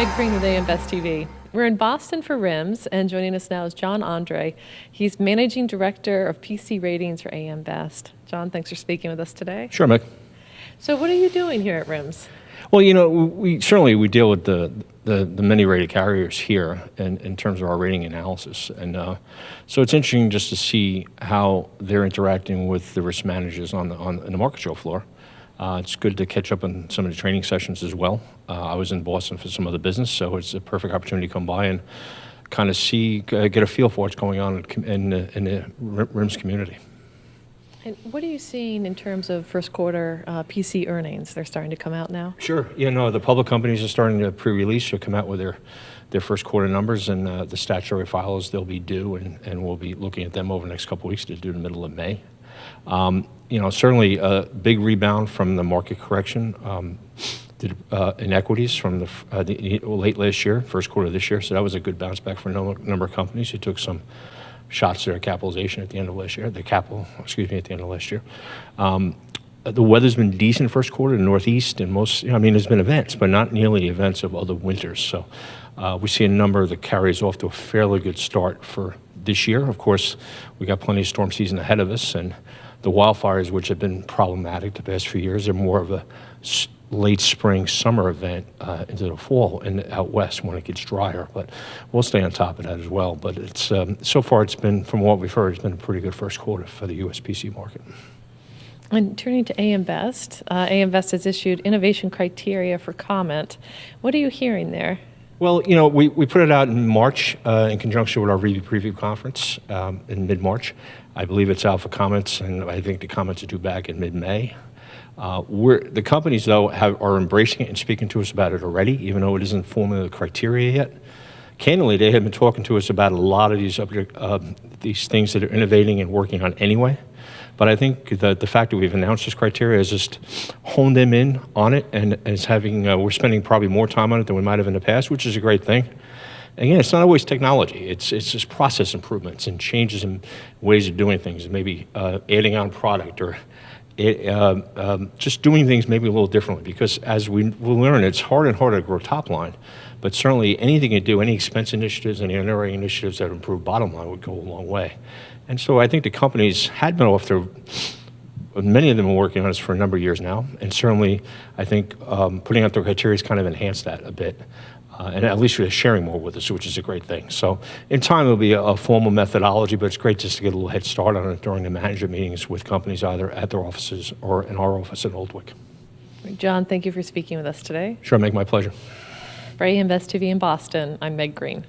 Meg Green with AM Best TV. We're in Boston for RIMS, and joining us now is John Andre. He's Managing Director of PC Ratings for AM Best. John, thanks for speaking with us today. Sure, Meg. So what are you doing here at RIMS? Well, you know, we deal with the many rated carriers here in terms of our rating analysis, and so it's interesting just to see how they're interacting with the risk managers on the market show floor. It's good to catch up on some of the training sessions as well. I was in Boston for some other business, so it's a perfect opportunity to come by and kind of see, get a feel for what's going on in the RIMS community. And what are you seeing in terms of first quarter PC earnings? They're starting to come out now? Sure. You know, the public companies are starting to pre-release or come out with their first quarter numbers, and the statutory files, they'll be due, and we'll be looking at them over the next couple of weeks to do in the middle of May. You know, certainly a big rebound from the market correction in equities from the late last year, first quarter of this year. So that was a good bounce back for a number of companies who took some shots to their capitalization at the end of last year, at the end of last year. The weather's been decent first quarter in the Northeast, and I mean, there's been events, but not nearly events of other winters. So we see a number of the carriers off to a fairly good start for this year. Of course, we got plenty of storm season ahead of us, and the wildfires, which have been problematic the past few years, are more of a late spring, summer event into the fall and out west when it gets drier. But we'll stay on top of that as well. But it's so far, it's been, from what we've heard, it's been a pretty good first quarter for the U.S. PC market. And turning to AM Best has issued innovation criteria for comment. What are you hearing there? Well, you know, we put it out in March in conjunction with our review preview conference in mid-March. I believe it's out for comments, and I think the comments are due back in mid-May. The companies, though, are embracing it and speaking to us about it already, even though it isn't formally the criteria yet. Candidly, they have been talking to us about a lot of these things that are innovating and working on anyway. But I think that the fact that we've announced this criteria has just honed them in on it, and it's we're spending probably more time on it than we might have in the past, which is a great thing. Again, it's not always technology. It's just process improvements and changes in ways of doing things, maybe adding on product or just doing things maybe a little differently. Because as we'll learn, it's harder and harder to grow top line. But certainly anything you do, any expense initiatives, any underwriting initiatives that improve bottom line would go a long way. And so I think the companies had been many of them have been working on this for a number of years now. And certainly I think putting out their criteria has kind of enhanced that a bit. And at least they're sharing more with us, which is a great thing. So in time, it'll be a formal methodology, but it's great just to get a little head start on it during the management meetings with companies, either at their offices or in our office in Oldwick. John, thank you for speaking with us today. Sure, Meg, my pleasure. For AM Best TV in Boston, I'm Meg Green.